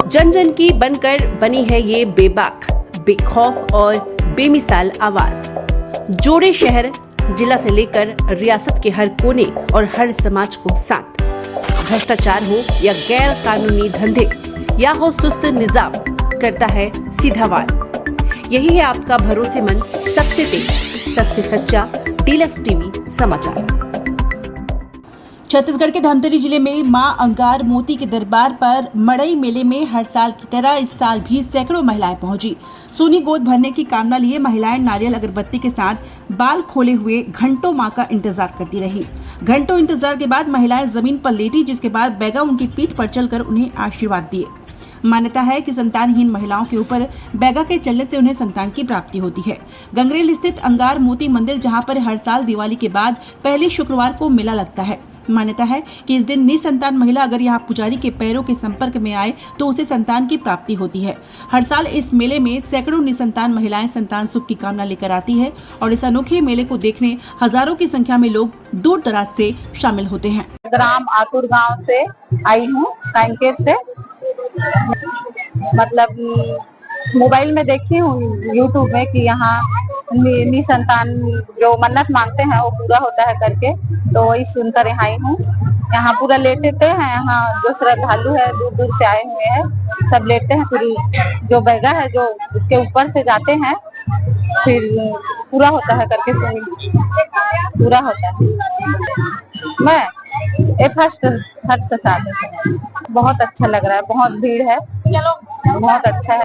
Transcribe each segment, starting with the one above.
जन जन की बनकर बनी है ये बेबाक, बेखौफ और बेमिसाल आवाज। जोड़े शहर जिला से लेकर रियासत के हर कोने और हर समाज को साथ। भ्रष्टाचार हो या गैर कानूनी धंधे या हो सुस्त निजाम, करता है सीधा वार। यही है आपका भरोसेमंद, सबसे तेज, सबसे सच्चा डीलक्स टीवी समाचार। छत्तीसगढ़ के धमतरी जिले में मां अंगार मोती के दरबार पर मड़ई मेले में हर साल की तरह इस साल भी सैकड़ों महिलाएं पहुंची। सोनी गोद भरने की कामना लिए महिलाएं नारियल अगरबत्ती के साथ बाल खोले हुए घंटों मां का इंतजार करती रही। घंटों इंतजार के बाद महिलाएं जमीन पर लेटी, जिसके बाद बैगा उनकी पीठ पर चलकर उन्हें आशीर्वाद दिए। मान्यता है कि संतानहीन महिलाओं के ऊपर बैगा के चलने से उन्हें संतान की प्राप्ति होती है। गंगरेल स्थित अंगार मोती मंदिर, जहां पर हर साल दिवाली के बाद पहले शुक्रवार को मेला लगता है। मान्यता है कि इस दिन निसंतान महिला अगर यहाँ पुजारी के पैरों के संपर्क में आए तो उसे संतान की प्राप्ति होती है। हर साल इस मेले में सैकड़ों निसंतान महिलाएं संतान सुख की कामना लेकर आती है और इस अनोखे मेले को देखने हजारों की संख्या में लोग दूर दराज से शामिल होते हैं। ग्राम आतुर गांव से आई हूँ, कांकेर से। मतलब मोबाइल में देखी हूँ, यूट्यूब में, कि यहाँ निसंतान जो मन्नत मांगते हैं वो पूरा होता है करके, तो वही सुनकर यहाँ आई हूँ। यहाँ पूरा लेटते हैं, यहाँ जो श्रद्धालु है दूर दूर से आए हुए हैं सब लेटते हैं। फिर जो बैगा है जो उसके ऊपर से जाते हैं, फिर पूरा होता है करके सुनी, पूरा होता है। मैं फर्स्ट साल है। बहुत अच्छा लग रहा है, बहुत भीड़ है, चलो बहुत अच्छा है।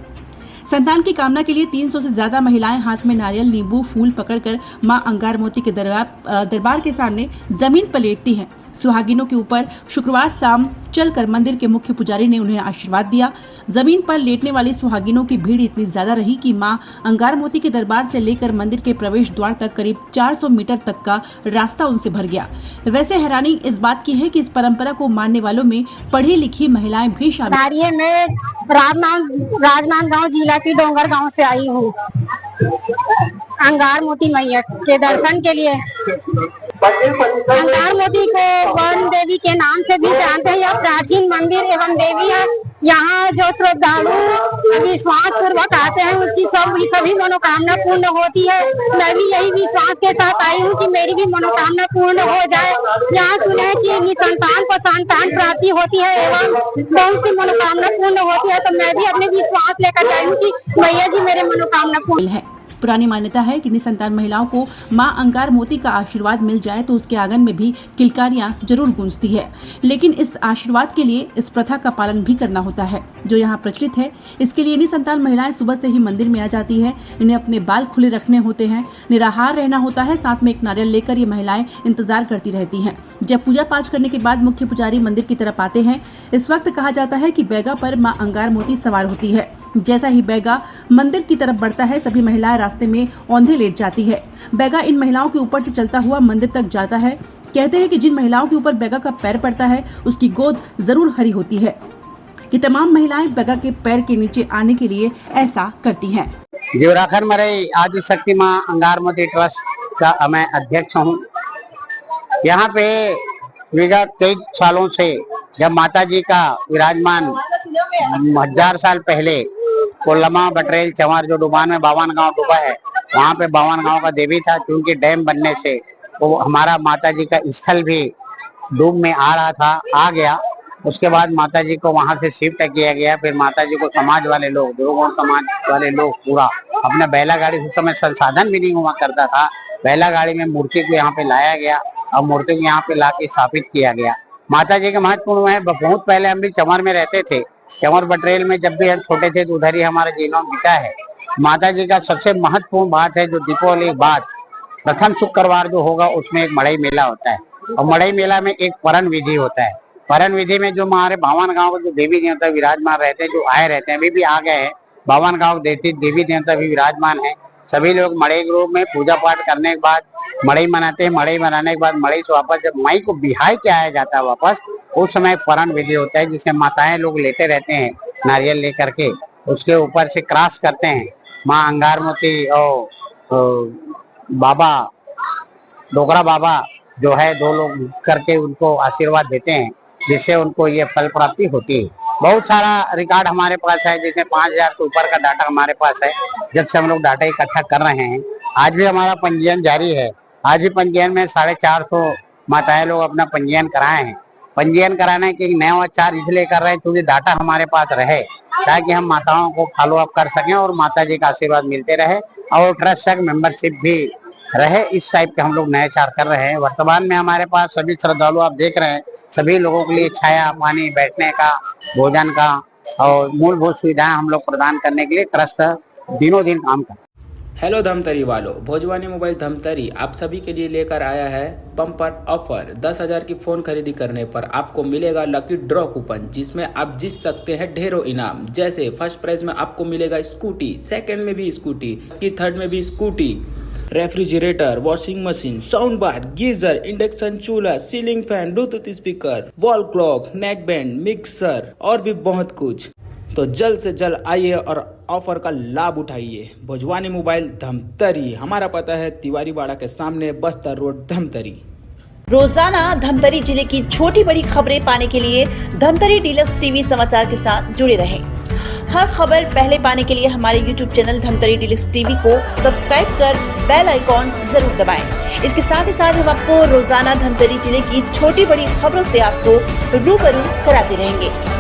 संतान की कामना के लिए 300 से ज्यादा महिलाएं हाथ में नारियल, नींबू, फूल पकड़कर मां अंगार मोती के दरबार के सामने जमीन पर लेटती हैं। सुहागिनों के ऊपर शुक्रवार शाम चलकर मंदिर के मुख्य पुजारी ने उन्हें आशीर्वाद दिया। जमीन पर लेटने वाली सुहागिनों की भीड़ इतनी ज्यादा रही कि मां अंगार मोती के दरबार से लेकर मंदिर के प्रवेश द्वार तक करीब 400 मीटर तक का रास्ता उनसे भर गया। वैसे हैरानी इस बात की है कि इस परंपरा को मानने वालों में पढ़ी लिखी महिलाएं भी शामिल हैं। मैं राजनांदगांव जिला की डोंगर गांव से आई हूँ अंगार मोती मैया के दर्शन के लिए। अंगार मोती को वन देवी के नाम से भी जानते हैं। यह प्राचीन मंदिर एवं देवी है। यहाँ जो श्रद्धालु विश्वास पूर्वक आते हैं उसकी सभी मनोकामना पूर्ण होती है। मैं भी यही विश्वास के साथ आई हूँ कि मेरी भी मनोकामना पूर्ण हो जाए। यहाँ सुने कि निसंतान को संतान प्राप्ति होती है एवं बहुत सी मनोकामना पूर्ण होती है, तो मैं भी अपने विश्वास लेकर आई हूँ कि मैया जी मेरे मनोकामना पूर्ण है। पुरानी मान्यता है कि निसंतान महिलाओं को मां अंगार मोती का आशीर्वाद मिल जाए तो उसके आंगन में भी किलकारियां जरूर गूंजती है, लेकिन इस आशीर्वाद के लिए इस प्रथा का पालन भी करना होता है जो यहाँ प्रचलित है। इसके लिए निसंतान महिलाएं सुबह से ही मंदिर में आ जाती है। इन्हें अपने बाल खुले रखने होते हैं, निराहार रहना होता है, साथ में एक नारियल लेकर ये महिलाएं इंतजार करती रहती हैं। जब पूजा पाठ करने के बाद मुख्य पुजारी मंदिर की तरफ आते हैं, इस वक्त कहा जाता है कि बैगा पर मां अंगार मोती सवार होती है। जैसा ही बैगा मंदिर की तरफ बढ़ता है, सभी महिलाएं रास्ते में औंधे लेट जाती है। बैगा इन महिलाओं के ऊपर से चलता हुआ मंदिर तक जाता है। कहते हैं कि जिन महिलाओं के ऊपर बैगा का पैर पड़ता है उसकी गोद जरूर हरी होती है। कि तमाम महिलाएं बैगा के पैर के नीचे आने के लिए ऐसा करती हैं। जीवराखन मरई आदिशक्ति मां अंगार मोती ट्रस्ट का मैं अध्यक्ष हूँ। यहाँ पे विगत कई सालों से जब माता जी का विराजमान 1000 साल पहले कोल्लमा बटरेल चंवर जो डुबान में 52 गांव डूबा है, वहाँ पे 52 गांव का देवी था। क्योंकि डैम बनने से वो हमारा माता जी का स्थल भी डूब में आ रहा था, आ गया। उसके बाद माता जी को वहाँ से शिफ्ट किया गया। फिर माता जी को समाज वाले लोग, देवगौड़ समाज वाले लोग पूरा अपने बैला गाड़ी, उस समय संसाधन भी नहीं हुआ करता था, बैला गाड़ी में मूर्ति को यहाँ पे लाया गया और मूर्ति को यहाँ पे ला के स्थापित किया गया। माता जी के महत्वपूर्ण है। बहुत पहले हम भी चंवर में रहते थे, चंवर बटरेल में जब भी हम छोटे थे तो उधर ही हमारा जीवन बीता है। माता जी का सबसे महत्वपूर्ण बात है जो दीपावली के बाद प्रथम शुक्रवार जो होगा उसमें एक मड़ई मेला होता है और मड़ई मेला में एक परण विधि होता है। परण विधि में जो हमारे 52 गांव के जो देवी देवता विराजमान रहते हैं, जो आए रहते हैं, वे भी आ गए हैं। 52 गांव देवी देवता भी विराजमान है। सभी लोग मड़ई ग्रुप में पूजा पाठ करने के बाद मड़ई मनाते हैं। मड़ई मनाने के बाद मड़ई से वापस जब मई को बिहाई के आया जाता है वापस, उस समय परण विधि होता है जिसमें माताएं लोग लेटे रहते हैं नारियल लेकर के, उसके ऊपर से क्रॉस करते हैं। माँ अंगार मोती और बाबा डोगरा बाबा जो है, दो लोग करके उनको आशीर्वाद देते हैं, जिससे उनको ये फल प्राप्ति होती है। बहुत सारा रिकॉर्ड हमारे पास है, जैसे 5000 से ऊपर का डाटा हमारे पास है। जब से हम लोग डाटा इकट्ठा कर रहे हैं, आज भी हमारा पंजीयन जारी है। आज भी पंजीयन में 450 माताएं लोग अपना पंजीयन कराए हैं। पंजीयन कराने के नया विचार इसलिए कर रहे हैं क्योंकि डाटा हमारे पास रहे, ताकि हम माताओं को फॉलो अप कर सकें और माता जी का आशीर्वाद मिलते रहे और ट्रस्ट तक मेंबरशिप भी रहे। इस टाइप के हम लोग नए चार कर रहे हैं। वर्तमान में हमारे पास सभी श्रद्धालु आप देख रहे हैं, सभी लोगों के लिए छाया, पानी, बैठने का, भोजन का और मूलभूत सुविधाएं हम लोग प्रदान करने के लिए ट्रस्ट दिनों दिन काम कर। हेलो धमतरी वालों, भोजवानी मोबाइल धमतरी आप सभी के लिए लेकर आया है बम्पर ऑफर। 10,000 की फोन खरीदी करने पर आपको मिलेगा लकी ड्रॉ कूपन, जिसमें आप जीत सकते हैं ढेरों इनाम। जैसे फर्स्ट प्राइज में आपको मिलेगा स्कूटी, सेकंड में भी स्कूटी, थर्ड में भी scooty, refrigerator, washing machine, sound bar, geyser, induction चूल्हा, ceiling fan, bluetooth speaker, wall clock, neck band, mixer और भी बहुत कुछ। तो जल्द से जल्द आइए और ऑफर का लाभ उठाइए। भोजवानी मोबाइल धमतरी, हमारा पता है तिवारी बाड़ा के सामने, बस्तर रोड, धमतरी। रोजाना धमतरी जिले की छोटी बड़ी खबरें पाने के लिए धमतरी डीलक्स टीवी समाचार के साथ जुड़े रहें। हर खबर पहले पाने के लिए हमारे YouTube channel Dhamtari deluxe TV को सब्सक्राइब कर बेल आइकॉन जरूर दबाएं। इसके साथ ही साथ हम आपको रोजाना धमतरी जिले की छोटी बड़ी खबरों से आपको रूबरू कराते रहेंगे।